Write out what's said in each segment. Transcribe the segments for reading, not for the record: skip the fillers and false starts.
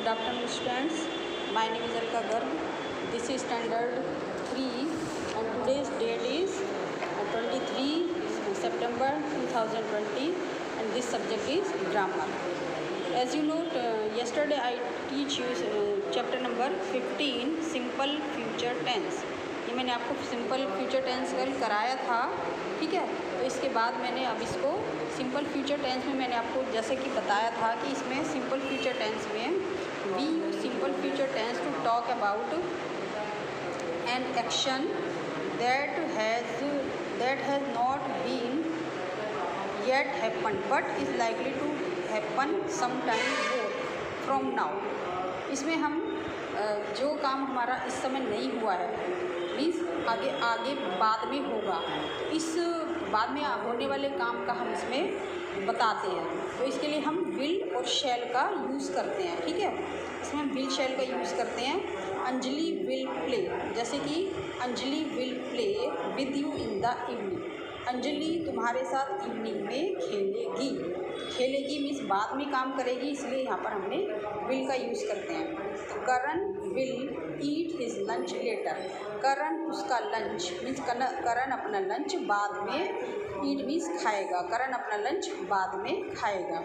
Good afternoon, students. My name is Alka Garg. This is standard 3 and today's date is 23 September 2020 and this subject is grammar. As you know, yesterday I teach you chapter number 15 simple future tense. ये मैंने आपको simple future tense कल कराया था, ठीक है। तो इसके बाद मैंने अब इसको सिंपल फ्यूचर टेंस में मैंने आपको जैसे कि बताया था कि इसमें सिंपल फ्यूचर टेंस में we use simple future tense to talk about an action that has not been yet happen but is likely to happen some time from now. इसमें हम जो काम हमारा इस समय नहीं हुआ है मीन्स आगे बाद में होगा, इस बाद में होने वाले काम का हम इसमें बताते हैं। तो इसके लिए हम विल और शैल का यूज़ करते हैं, ठीक है। इसमें हम विल शैल का यूज़ करते हैं। अंजलि विल प्ले, जैसे कि Anjali will play with you in the evening. Anjali तुम्हारे साथ इवनिंग में खेलेगी। खेलेगी मीन्स बाद में काम करेगी, इसलिए यहाँ पर हमने विल का यूज़ करते हैं। तो Karan will eat his lunch later. Karan उसका लंच मीन्स करण अपना लंच बाद में, ईट मीन्स खाएगा, करण अपना लंच बाद में खाएगा।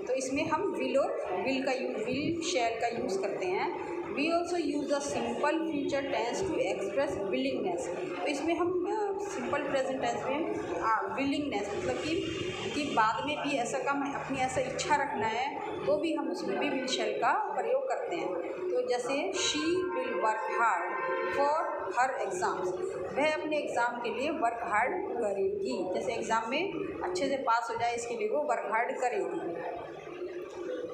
तो इसमें हम विल और विल शैल का यूज़ करते हैं। We also use the simple future tense to express willingness. तो इसमें हम सिंपल प्रेजेंट टेंस में विलिंगनेस मतलब कि बाद में भी ऐसा काम अपनी ऐसा इच्छा रखना है तो भी हम उसमें भी विल शैल का प्रयोग करते हैं। तो जैसे she will work hard for her exams, वह अपने एग्ज़ाम के लिए वर्क हार्ड करेगी। जैसे एग्ज़ाम में अच्छे से पास हो जाए इसके लिए वो वर्क हार्ड करेगी।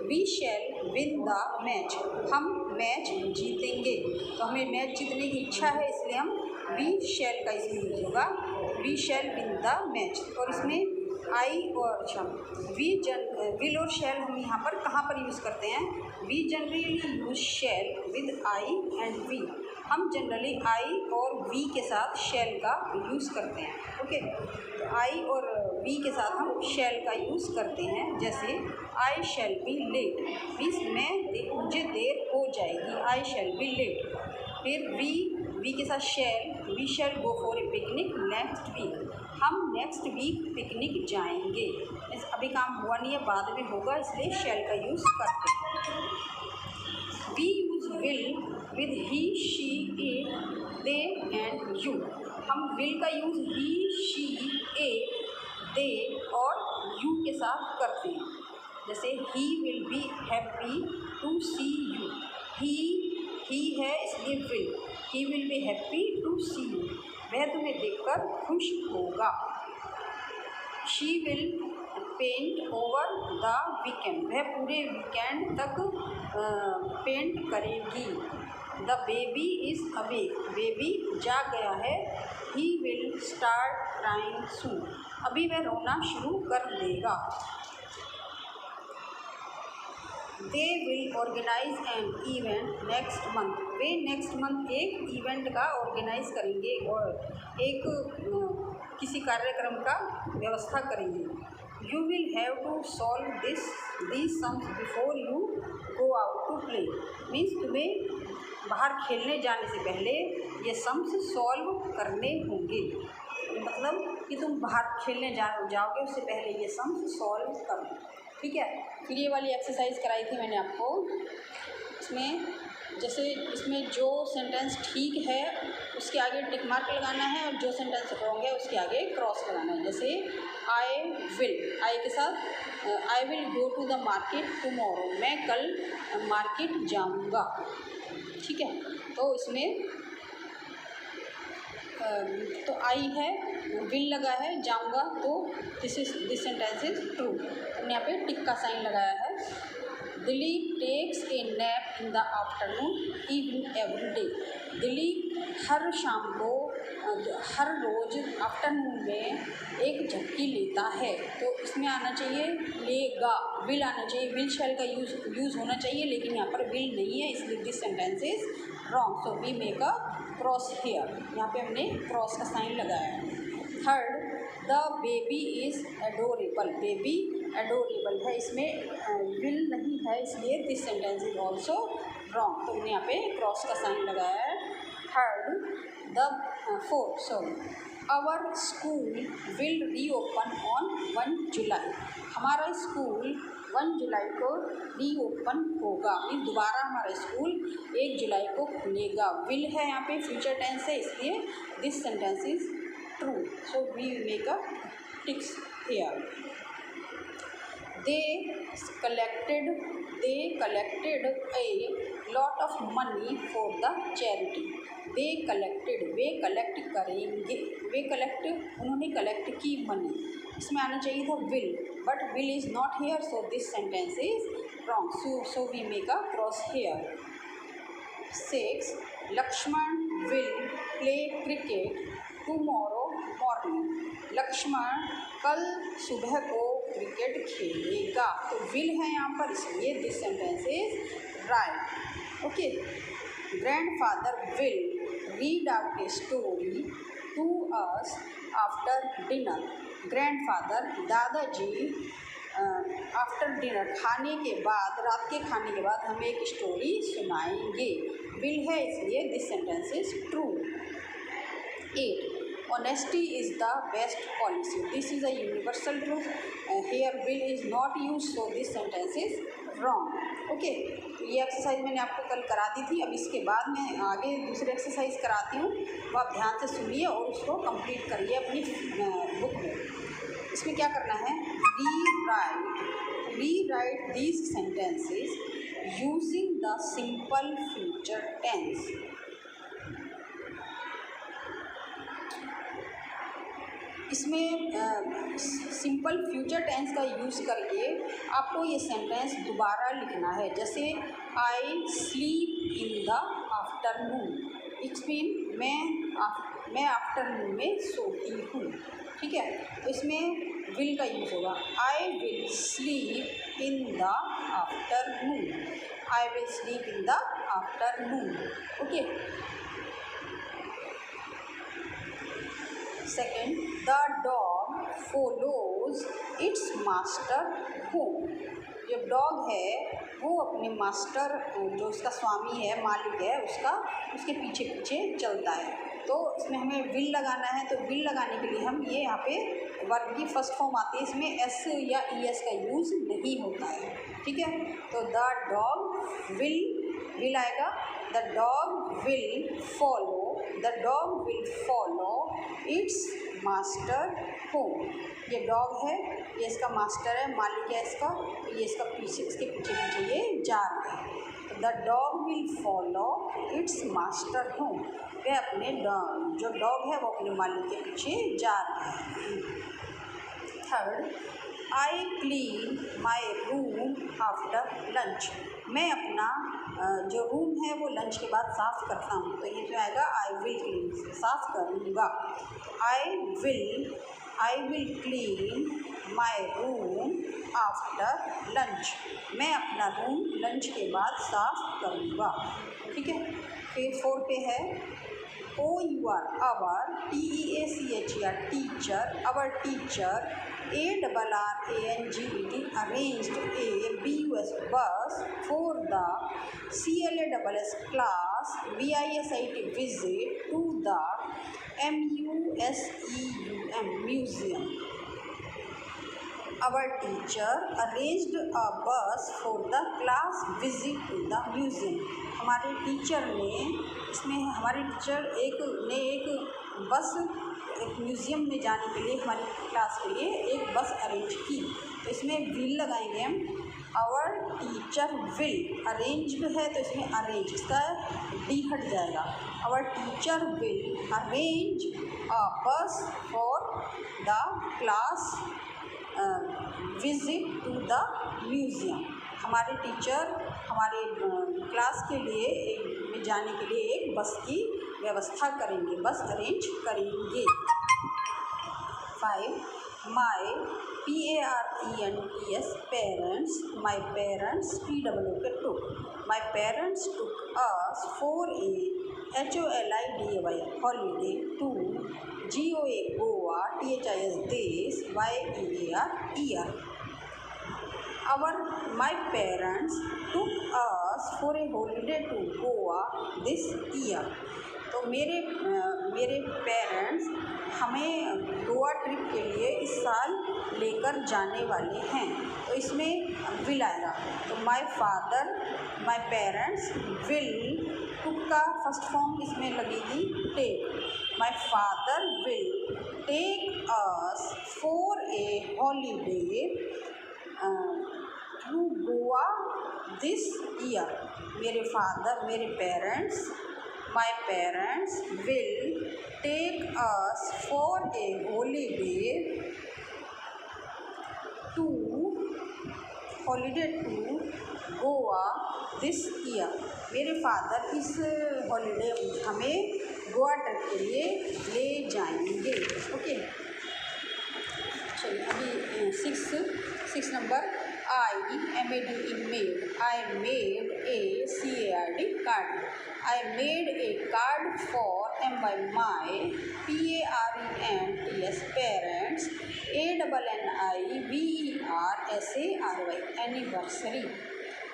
We shall win the match, हम मैच जीतेंगे। तो हमें मैच जीतने की इच्छा है इसलिए हम वी शैल का इसमें यूज होगा, we shall win the match. और इसमें आई और विल और शैल हम यहाँ पर कहाँ पर यूज़ करते हैं। We generally use shall with I and we. हम जनरली आई और वी के साथ शैल का यूज़ करते हैं, ओके। तो आई और वी के साथ हम शैल का यूज़ करते हैं। जैसे I shall be late means मुझे देर हो जाएगी, आई शैल बी लेट। फिर वी के साथ shall, we shall go for a picnic next week, हम नेक्स्ट वीक पिकनिक जाएंगे। अभी काम हुआ नहीं है, बाद में होगा, इसलिए शैल का यूज़ करते हैं। We use will with he she it they and you. हम विल का use he she it they और यू के साथ करते हैं। जैसे he will be happy to see you, he है इसलिए will, he will be happy to see you, वह तुम्हें देखकर खुश होगा। She will paint over the weekend, वह पूरे वीकेंड तक पेंट करेगी। The baby is awake, baby जाग गया है। He will start crying soon, अभी वह रोना शुरू कर देगा। They will organize an event next month, वे नेक्स्ट मंथ एक इवेंट का ऑर्गेनाइज करेंगे और एक किसी कार्यक्रम का व्यवस्था करेंगे। You will have to solve these sums before you go out to play means तुम्हें बाहर खेलने जाने से पहले ये सम्स सॉल्व करने होंगे। मतलब कि तुम बाहर खेलने जाओगे उससे पहले ये सम्स सॉल्व करो, ठीक है। फिर ये वाली एक्सरसाइज कराई थी मैंने आपको। इसमें जैसे इसमें जो सेंटेंस ठीक है उसके आगे टिक मार्क लगाना है और जो सेंटेंस रॉन्ग है उसके आगे क्रॉस लगाना है। जैसे आई विल, आई के साथ I will go to the market tomorrow, मैं कल मार्केट जाऊंगा, ठीक है। तो इसमें तो आई है, विल लगा है, जाऊंगा, तो दिस सेंटेंस इज ट्रू। हमने यहाँ पे टिक का साइन लगाया है। Dilip takes a nap in the afternoon evening every day, Dilip हर शाम को हर रोज़ आफ्टरनून में एक झपकी लेता है। तो इसमें आना चाहिए लेगा, विल आना चाहिए, विल शैल का यूज़ होना चाहिए, लेकिन यहाँ पर विल नहीं है इसलिए this sentence is wrong. So we make a cross here, यहाँ पे हमने क्रॉस का साइन लगाया है। Third, the baby is adorable, baby adorable है, इसमें विल नहीं है, इसलिए this sentence is also wrong. तो मैंने यहाँ पे क्रॉस का साइन लगाया है। Third, our school will reopen on 1 July. हमारा स्कूल 1 जुलाई को रीओपन होगा, मीन दोबारा हमारा स्कूल 1 जुलाई को खुलेगा। विल है यहाँ पे, फ्यूचर टेंस है, इसलिए this sentence is true. So we make a ticks here. They collected a lot of money for the charity. वे कलेक्ट करेंगे, उन्होंने कलेक्ट की मनी। इसमें आना चाहिए था will, but will is not here, so this sentence is wrong. So we make a cross here. 6, Laxman will play cricket tomorrow morning. Laxman कल सुबह को क्रिकेट खेलेगा। तो विल है यहाँ पर, इसलिए this sentence is right. Okay, grandfather will read out a story to us after dinner. Grandfather दादाजी आफ्टर डिनर खाने के बाद, रात के खाने के बाद हमें एक स्टोरी सुनाएंगे। विल है, इसलिए this sentence is true. 8, honesty is the best policy. This is a universal truth. Here will is not used, so this sentence is wrong. Okay, तो ये एक्सरसाइज मैंने आपको कल करा दी थी। अब इसके बाद मैं आगे दूसरी एक्सरसाइज कराती हूँ, वो आप ध्यान से सुनिए और उसको कंप्लीट करिए अपनी बुक में। इसमें क्या करना है, rewrite these sentences using the simple future tense. इसमें सिंपल फ्यूचर टेंस का यूज़ करके आपको ये सेंटेंस दोबारा लिखना है। जैसे I sleep in the afternoon, it's mean मैं आफ्टरनून में सोती हूँ। ठीक है, तो इसमें विल का यूज़ होगा। I will sleep in the afternoon, I will sleep in the afternoon. Okay, second, the dog follows it's master home. जो डॉग है वो अपने मास्टर, जो उसका स्वामी है, मालिक है, उसके पीछे पीछे चलता है। तो इसमें हमें विल लगाना है। तो विल लगाने के लिए हम ये यहाँ पे वर्ब की फर्स्ट फॉर्म आती है, इसमें एस या ई एस का यूज़ नहीं होता है। ठीक है, तो द डॉग विल आएगा। The dog will follow it's master home. ये डॉग है, ये इसका मास्टर है, मालिक है इसका, तो ये इसके पीछे पीछे ये जा रहा है। तो the dog will follow it's master home. वह अपने जो डॉग है वो अपने मालिक के पीछे जा रहा है। Third, I clean my room after lunch. मैं अपना जो रूम है वो लंच के बाद साफ़ करता हूँ। तो ये जो आएगा आई विल क्लीन, साफ़ करूँगा। आई will clean my room after lunch. मैं अपना रूम लंच के बाद साफ़ करूँगा। ठीक है, फिर 4 पे है OUR, our, TEACHER, teacher, our teacher, ARRANGET, arranged a BUS bus for the CLASS class VISIT visit to the MUSEUM museum. Our teacher arranged a bus for the class visit to the museum. हमारे teacher ने एक बस एक museum में जाने के लिए हमारी क्लास के लिए एक बस अरेंज की। तो इसमें विल लगाएंगे हम। आवर टीचर विल, अरेंज्ड है तो इसमें अरेंज, इसका डी हट जाएगा। Our teacher will arrange a bus for the class visit to the museum. हमारे टीचर हमारे क्लास के लिए में जाने के लिए एक बस की व्यवस्था करेंगे, बस अरेंज करेंगे। 5, my PARENTS parents, my parents TOOK, my parents took us for a HOLIDAY holiday to GOA Goa, THIS this, YEAR year. My parents took us for a holiday to Goa this year. तो मेरे parents हमें Goa trip के लिए इस साल लेकर जाने वाले हैं। तो इसमें विल आएगा। तो माय पेरेंट्स विल, टुक का फर्स्ट फॉर्म इसमें लगेगी take. My father will take us for a holiday to Goa this year. My parents will take us for a holiday to Goa this year. मेरे फादर इस holiday हमें Goa trip के लिए ले जाएंगे। ओके, चलिए अभी six number I made a card. I made a card for my parents anniversary.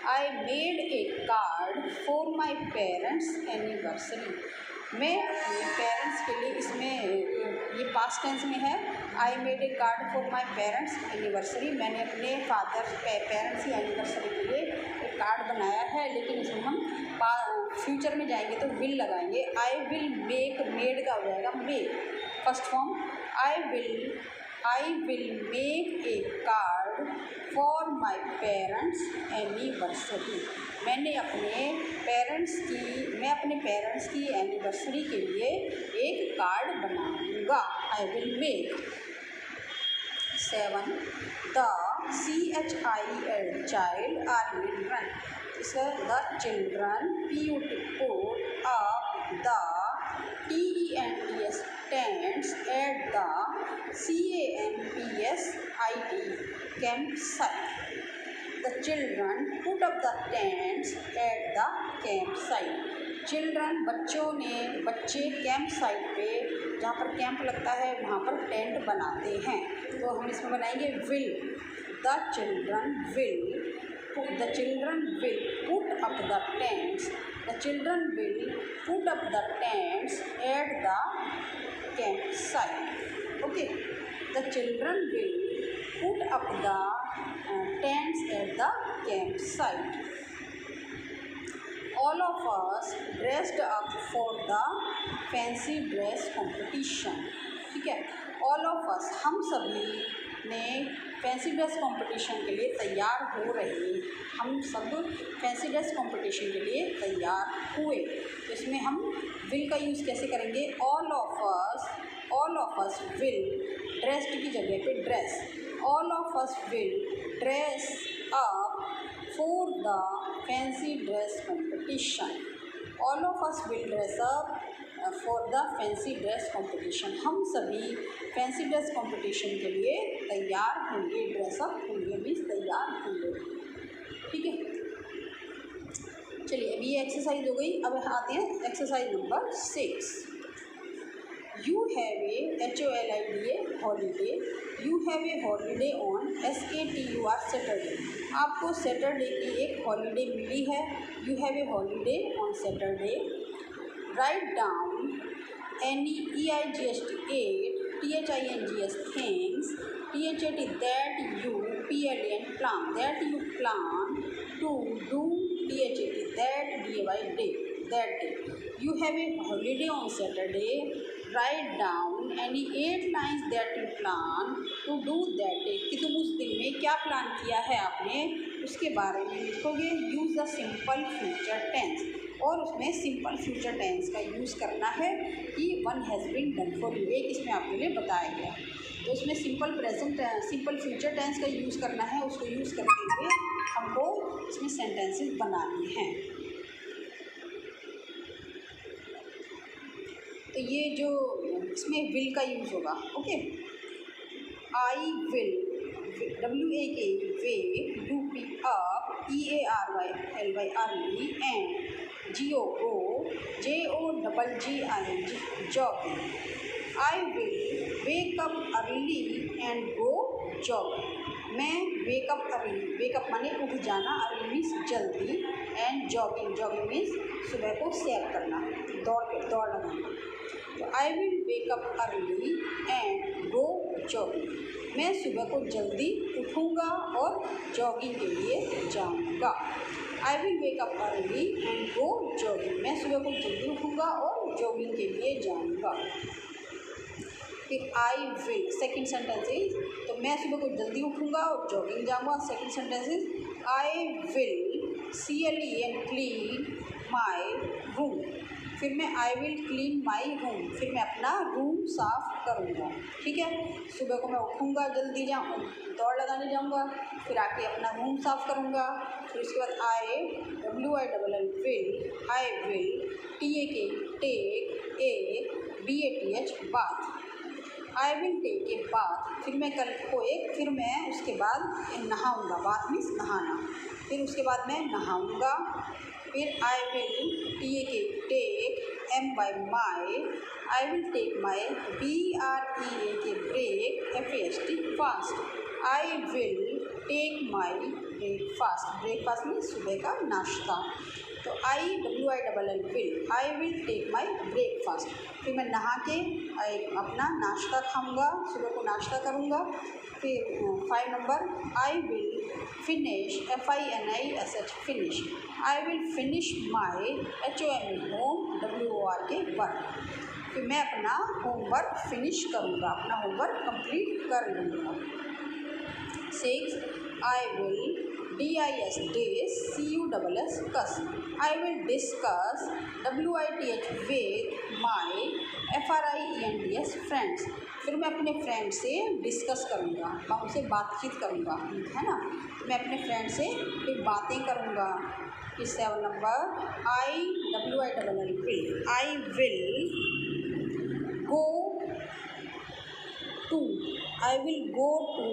I made a card for my parents anniversary. मैं अपने पेरेंट्स के लिए, इसमें ये पास्ट टेंस में है। I made a card for my parents anniversary. मैंने अपने पेरेंट्स की एनिवर्सरी के लिए एक कार्ड बनाया है, लेकिन इसमें हम फ्यूचर में जाएंगे तो विल लगाएंगे। आई विल मेक, मेड का हो जाएगा make, first form. I will make a card for my parents anniversary. मैं अपने पेरेंट्स की एनिवर्सरी के लिए एक कार्ड बनाऊंगा। I will make. 7 the CHILD child are children. इसका the children put up the TENTS tents at the campsite. The children put up the tents at the campsite. Children बच्चे camp site पे, जहाँ पर camp लगता है वहाँ पर tent बनाते हैं। तो हम इसमें बनाएंगे will. The children will put up the tents. The children will put up the tents at the campsite. Okay, the children will put up the tents at the campsite. All of us dressed up for the fancy dress competition. ठीक है, all of us, हम सभी ने fancy dress competition के लिए तैयार हो रहे हैं। हम सब फैंसी ड्रेस कंपटीशन के लिए तैयार हुए। तो इसमें हम विल का यूज़ कैसे करेंगे? All of us will, dressed की जगह पे dress. All of us will dress up for the fancy dress competition. All of us will dress up for the fancy dress competition. हम सभी फैंसी ड्रेस कंपटीशन के लिए तैयार होंगे। Dress up होंगे मीन्स तैयार होंगे। ठीक है, चलिए अभी ये एक्सरसाइज हो गई। अब आते हैं exercise number 6। You have a HOLIDA holiday. You have a holiday on SATUR Saturday. आपको सैटरडे की एक हॉलीडे मिली है। You have a holiday on Saturday. Write down any EIGST 8 THINGS things THAT that you plan to do THAT DAY that day. You have a holiday on Saturday. Write down any 8 lines that you plan to do that day. कि तुम उस दिन में क्या plan किया है आपने, उसके बारे में लिखोगे। Use the simple future tense, और उसमें सिंपल फ्यूचर टेंस का यूज़ करना है कि one has been done for you. एक इसमें आपके लिए बताया गया। तो उसमें सिंपल फ्यूचर टेंस का यूज़ करना है। उसको यूज़ करते हुए हमको इसमें सेंटेंसेस बनाने हैं। तो ये जो इसमें विल का यूज़ होगा। Okay, I will, WAK way, UP up, EARY early, and JOGGING jogging. I will wake up early and go jogging. मैं वेकअप अर्ली, वेकअप माने उठ जाना, अर्ली मीन्स जल्दी, एंड जॉगिंग, जॉगिंग मीन्स सुबह को सैर करना, दौड़ लगाना। तो I will wake up early and go jogging, मैं सुबह को जल्दी उठूँगा और जॉगिंग के लिए जाऊँगा। I will wake up early and go jogging, मैं सुबह को जल्दी उठूँगा और जॉगिंग के लिए जाऊँगा। फिर I will, second sentence is, तो मैं सुबह को जल्दी उठूँगा और जॉगिंग जाऊँगा। Second sentence is I will CLEN clean my room, फिर मैं I will clean my room, फिर मैं अपना रूम साफ करूँगा। ठीक है, सुबह को मैं उठूँगा, जल्दी दौड़ लगाने जाऊँगा, फिर आके अपना रूम साफ करूँगा। फिर उसके बाद I WILL will, I will take bath, I will take a bath, फिर मैं फिर मैं उसके बाद नहाऊँगा, बाथ मीन्स नहाना, फिर उसके बाद मैं नहाऊँगा। फिर I will take my, I will take my BREAK break, FAST fast, I will take my breakfast, breakfast means सुबह का नाश्ता। तो WILL will, I will take my breakfast, फिर मैं नहा के अपना नाश्ता खाऊंगा, सुबह को नाश्ता करूंगा। फिर 5 number, I will finish, FINISH finish, I will finish my HOME home, WORK work, फिर मैं अपना होमवर्क फिनिश करूंगा, अपना होमवर्क कंप्लीट कर लूँगा। 6, I will DIS CUSS cuss, I will discuss WITH with my FRIENDS friends, फिर मैं अपने फ्रेंड से डिस्कस करूँगा, मैं उनसे बातचीत करूँगा, है ना, तो मैं अपने फ्रेंड से फिर बातें करूँगा। फिर 7 number, I WILL will, I will go to, I will go to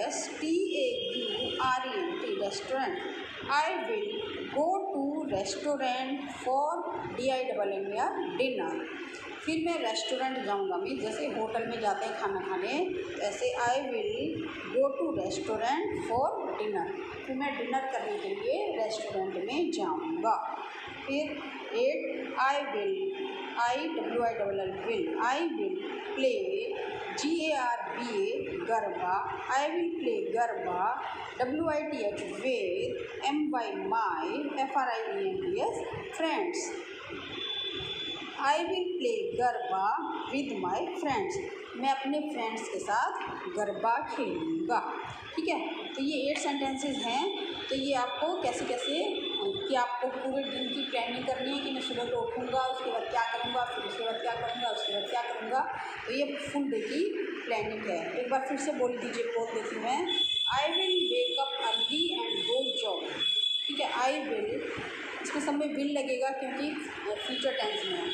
RESTAURENT restaurant, I will go to restaurant for DINNER dinner, फिर मैं रेस्टोरेंट जाऊंगा, मीन्स जैसे होटल में जाते हैं खाना खाने, ऐसे I will go to restaurant for dinner, फिर मैं डिनर करने के लिए रेस्टोरेंट में जाऊंगा। फिर 8, आई WILL will, I will play GARBA garba, I will play garba WITH with MY FRIENDS friends, I will play garba with my friends, मैं अपने फ्रेंड्स के साथ गरबा खेलूँगा। ठीक है, तो ये 8 सेंटेंसेस हैं। तो ये आपको कैसे कि आपको पूरे दिन की प्लानिंग करनी है कि मैं सुबह को उठूँगा, उसके बाद क्या करूँगा, फिर उसके बाद क्या करूँगा, उसके बाद क्या करूँगा, तो ये फुल डे की प्लानिंग है। एक बार फिर से बोल देती हूँ मैं, I will wake up early and go job. ठीक है, आई विल, इसमें सब में विल लगेगा क्योंकि फ्यूचर टेंस में है।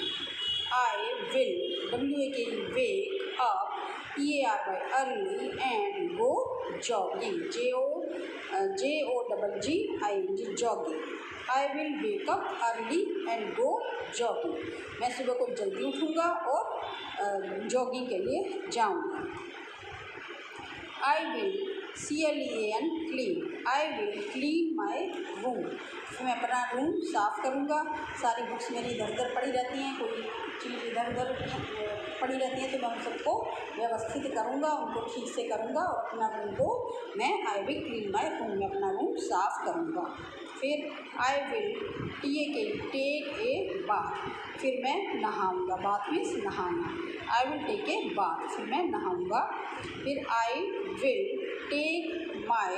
I will WAKE wake up, EARY early, and go jogging, JOGGING jogging. I will wake up early and go jogging, मैं सुबह को जल्दी उठूँगा और जॉगिंग के लिए जाऊँगा। I will CLEN clean, I will clean my room, मैं अपना रूम साफ़ करूँगा। सारी बुक्स मेरी इधर उधर पड़ी रहती हैं, कोई चीज़ इधर उधर पड़ी रहती है, तो मैं उन सबको व्यवस्थित करूँगा, उनको ठीक से करूँगा और अपना रूम को मैं I will clean my room, में अपना रूम साफ़ करूँगा। फिर I will take a bath, फिर मैं नहाऊँगा, बाथ मीन्स नहाना, I will take a bath, फिर मैं नहाऊँगा। फिर I will take my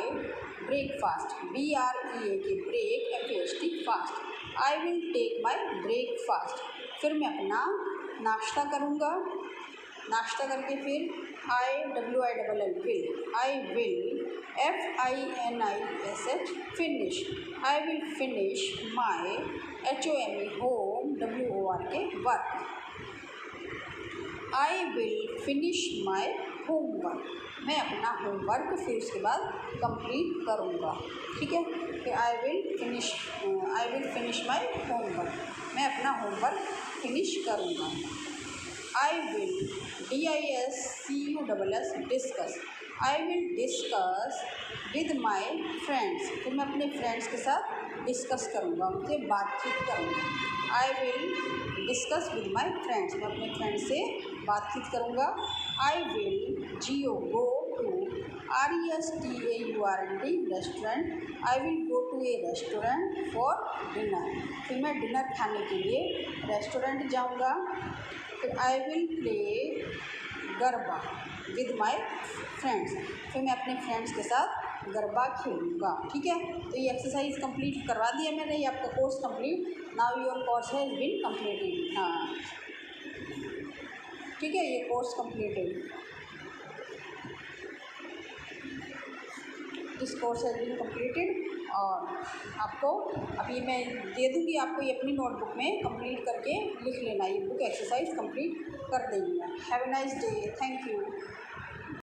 breakfast, BREAK break, FAST fast, I will take my breakfast, फिर मैं अपना नाश्ता करूँगा। नाश्ता करके फिर I WILL will, I will FINISH finish, I will finish my HOME home, WORK work, I will finish my homework, मैं अपना होमवर्क फिर उसके बाद कंप्लीट करूँगा। ठीक है, फिर I will finish my homework, मैं अपना होमवर्क फिनिश करूँगा। I will, DISCUSS, discuss. I will discuss with my friends. तो मैं अपने फ्रेंड्स के साथ डिस्कस करूँगा, उनसे बातचीत करूँगा. I will discuss with my friends. मैं अपने फ्रेंड्स से बातचीत करूँगा. I will go to RESTAURANT restaurant. I will go to a restaurant for dinner. फिर मैं डिनर खाने के लिए रेस्टोरेंट जाऊँगा. फिर I will play garba with my friends. फिर मैं अपने फ्रेंड्स के साथ गरबा खेलूँगा. ठीक है, तो ये एक्सरसाइज कंप्लीट करवा दिया मैंने. ये आपका course complete. Now your course has been completed. हाँ, ठीक है, ये course completed. This course has been completed. और आपको अभी मैं दे दूँगी, आपको ये अपनी नोटबुक में कंप्लीट करके लिख लेना. ये बुक एक्सरसाइज कंप्लीट कर देंगे. Have a nice day. Thank you.